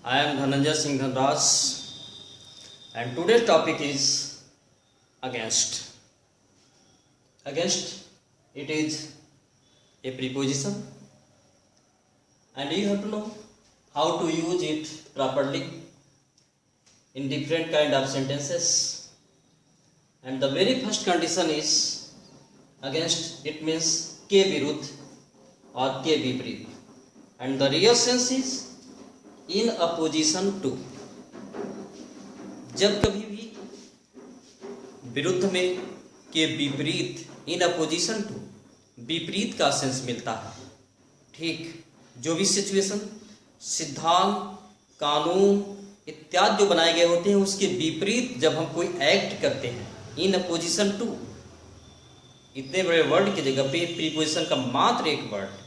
I am Dhananjay Singh Dhanraj and today's topic is against. Against, it is a preposition and you have to know how to use it properly in different kind of sentences. And the very first condition is against, it means के विरुद्ध और के विपरीत, and the real sense is in opposition to. जब कभी भी विरुद्ध में के विपरीत, इन अपोजिशन टू, विपरीत का सेंस मिलता है, ठीक, जो भी सिचुएशन, सिद्धांत, कानून इत्यादि जो बनाए गए होते हैं उसके विपरीत जब हम कोई एक्ट करते हैं, इन अपोजिशन टू, इतने बड़े वर्ड की जगह पे प्रीपोजिशन का मात्र एक वर्ड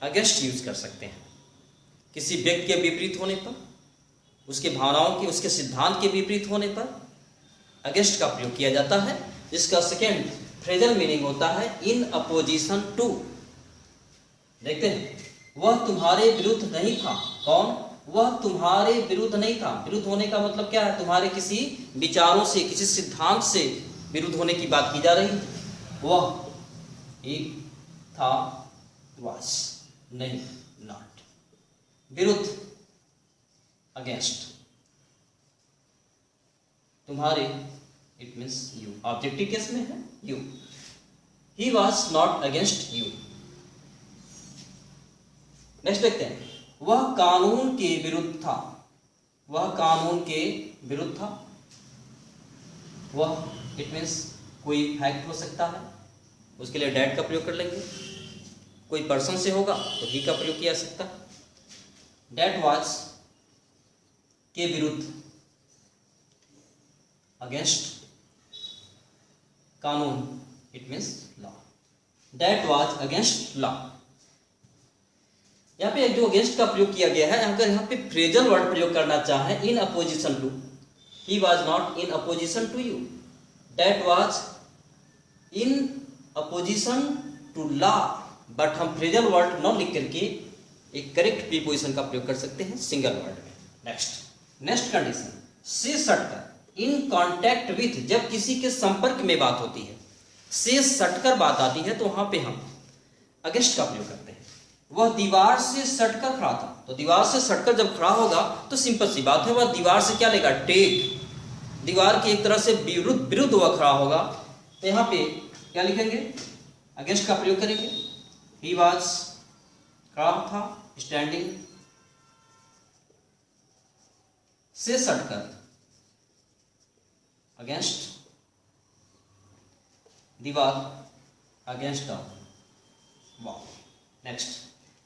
अगेंस्ट यूज कर सकते हैं। किसी व्यक्ति के विपरीत होने पर, उसके भावनाओं के, उसके सिद्धांत के विपरीत होने पर अगेंस्ट का प्रयोग किया जाता है, जिसका सेकेंड फ्रेजल मीनिंग होता है इन अपोजिशन टू। देखते हैं, वह तुम्हारे विरुद्ध नहीं था। कौन? वह तुम्हारे विरुद्ध नहीं था। विरुद्ध होने का मतलब क्या है? तुम्हारे किसी विचारों से, किसी सिद्धांत से विरुद्ध होने की बात की जा रही है। वह एक था, वास, नहीं, नॉट, विरुद्ध, अगेंस्ट, तुम्हारे, it means you, objective case में है you. He was not against you. Next देखते हैं, वह कानून के विरुद्ध था। वह कानून के विरुद्ध था। वह, इट मीन्स कोई फैक्ट हो सकता है, उसके लिए डैट का प्रयोग कर लेंगे। कोई पर्सन से होगा तो ही का प्रयोग किया जा सकता है। डैट वाज के विरुद्ध, अगेंस्ट, कानून, it means law. That was against law. यहां पे जो अगेंस्ट का प्रयोग किया गया है, अगर यहां पे फ्रेजल वर्ड प्रयोग करना चाहे, in opposition to, he was not in opposition to you, that was in opposition to law, but हम फ्रेजल वर्ड न लिख करके एक करेक्ट प्रीपोजिशन का प्रयोग कर सकते हैं सिंगल वर्ड में। नेक्स्ट कंडीशन, से सटकर, इन कांटेक्ट विथ, जब किसी के संपर्क में बात होती है, से सटकर बात आती है तो वहां पे हम अगेंस्ट का प्रयोग करते हैं। वह दीवार से सटकर खड़ा था, तो दीवार से सटकर जब खड़ा होगा तो सिंपल सी बात है, वह दीवार से क्या लेगा? टेक। दीवार के एक तरह से विरुद्ध वह खड़ा होगा, तो यहां पे क्या लिखेंगे? अगेंस्ट का प्रयोग करेंगे। ही वाज, खड़ा था, स्टैंडिंग, से सटकर, अगेंस्ट, दीवार, against the wall. Next,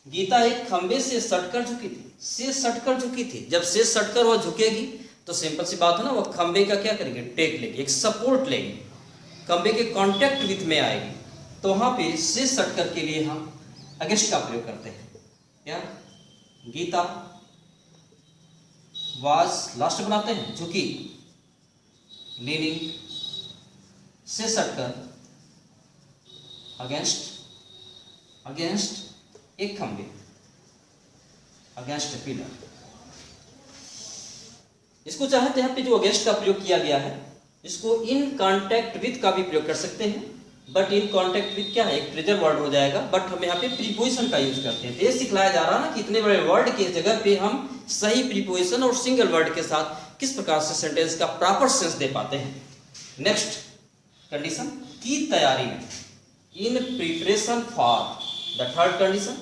Geeta एक खंबे से सटकर झुकी थी। से सटकर झुकी थी, जब से सटकर वह झुकेगी तो सिंपल सी बात है ना, वह खंबे का क्या करेंगे? टेक लेगी, एक सपोर्ट लेगी, खंबे के कांटेक्ट विथ में आएगी, तो वहां पे से सटकर के लिए हम अगेंस्ट का प्रयोग करते हैं। क्या? गीता वाज, लास्ट बनाते हैं, झुकी, लीनिंग, से सटकर, अगेंस्ट एक खंबे, अगेंस्ट पिलर। इसको चाहे तो यहाँ पे जो अगेंस्ट का प्रयोग किया गया है, इसको इन कांटेक्ट विथ का भी प्रयोग कर सकते हैं, बट इन कांटेक्ट विथ क्या है? एक फ्रेजल वर्ड हो जाएगा, बट हम यहाँ पे प्रीपोजिशन का यूज करते हैं। तो ये सिखलाया जा रहा है ना कि इतने बड़े वर्ड के जगह पे हम सही प्रीपोजिशन और सिंगल वर्ड के साथ किस प्रकार से सेंटेंस का प्रॉपर सेंस दे पाते हैं। नेक्स्ट कंडीशन, की तैयारी में, in preparation for, the third condition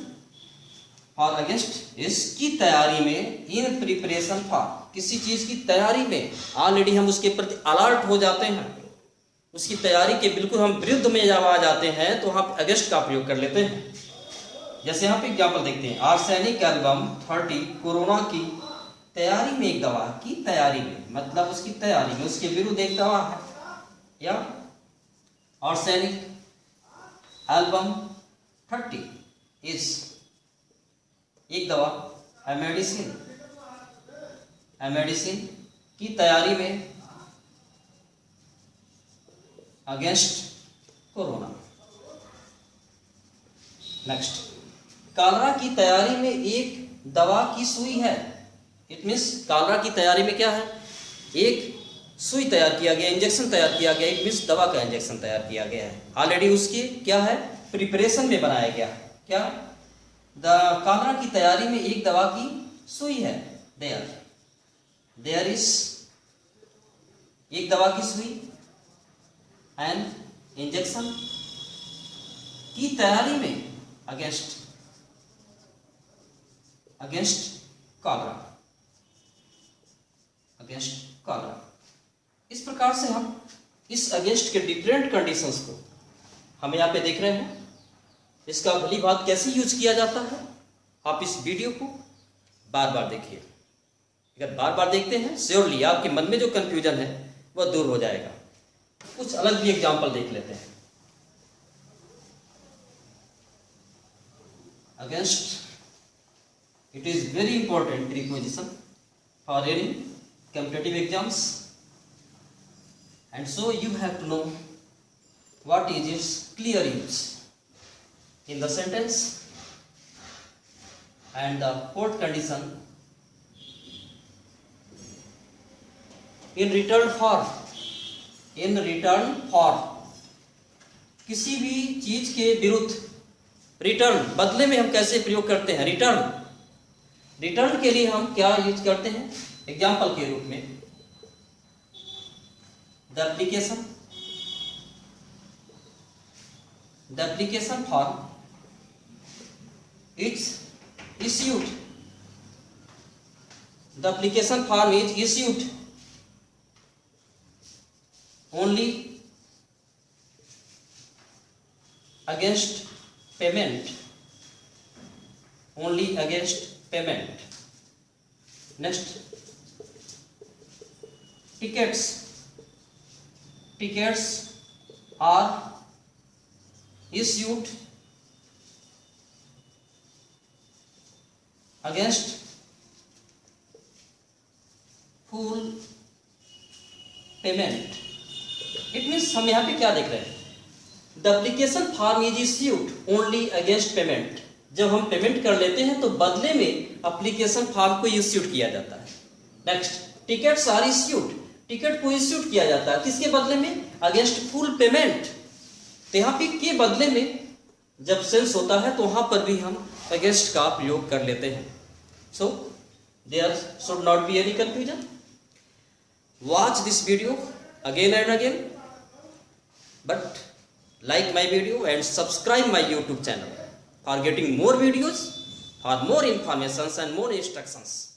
for against is की तैयारी में, इन प्रिपरेशन फॉर, किसी चीज की तैयारी में ऑलरेडी हम उसके प्रति अलर्ट हो जाते हैं, उसकी तैयारी के बिल्कुल हम विरुद्ध में जब आ जाते हैं तो हम अगेंस्ट का प्रयोग कर लेते हैं। जैसे यहाँ पे एग्जाम्पल देखते हैं, आर्सेनिक एल्बम 30, कोरोना की तैयारी में एक दवा, की तैयारी में मतलब उसकी तैयारी में, उसके विरुद्ध एक दवा है। या आर्सेनिक एल्बम 30 इज एक दवा, ए मेडिसिन की तैयारी में अगेंस्ट कोरोना। नेक्स्ट, कॉलरा की तैयारी में एक दवा की सुई है, इट मीन्स कॉलरा की तैयारी में क्या है, एक सुई तैयार किया गया, इंजेक्शन तैयार किया गया, इट मीन्स दवा का इंजेक्शन तैयार किया गया है, ऑलरेडी उसकी क्या है, प्रिपरेशन में बनाया गया है। क्या, कॉलरा की तैयारी में एक दवा की सुई है, देयर इज एक दवा की सुई एंड इंजेक्शन की तैयारी में अगेंस्ट कॉलरा, इस प्रकार से हम इस अगेंस्ट के डिफरेंट कंडीशंस को हम यहाँ पे देख रहे हैं। इसका भली बात कैसे यूज किया जाता है, आप इस वीडियो को बार बार देखिए। अगर बार बार देखते हैं श्योरली आपके मन में जो कंफ्यूजन है वह दूर हो जाएगा। कुछ अलग भी एग्जाम्पल देख लेते हैं। Against, it is very important preposition for any competitive exams, and so you have to know what is its clear use in the sentence, and the fourth condition, in return for, किसी भी चीज के विरुद्ध return, बदले में हम कैसे प्रयोग करते हैं, रिटर्न के लिए हम क्या यूज करते हैं, एग्जाम्पल के रूप में the application form is issued, the application form is issued only against payment, next, tickets are issued against full payment। It means हम यहाँ पे क्या देख रहे हैं, the application form is issued only against payment. जब हम पेमेंट कर लेते हैं तो बदले में एप्लीकेशन फॉर्म को इश्यूड किया जाता है। Next, tickets are issued, ticket को इश्यूड किया जाता है किसके बदले में, अगेंस्ट फुल पेमेंट। तो यहाँ पे के बदले में जब सेंस होता है तो वहां पर भी हम अगेंस्ट का प्रयोग कर लेते हैं। So there should not be any confusion. Watch this video again and again, but like my video and subscribe my YouTube channel for getting more videos, for more informations and more instructions.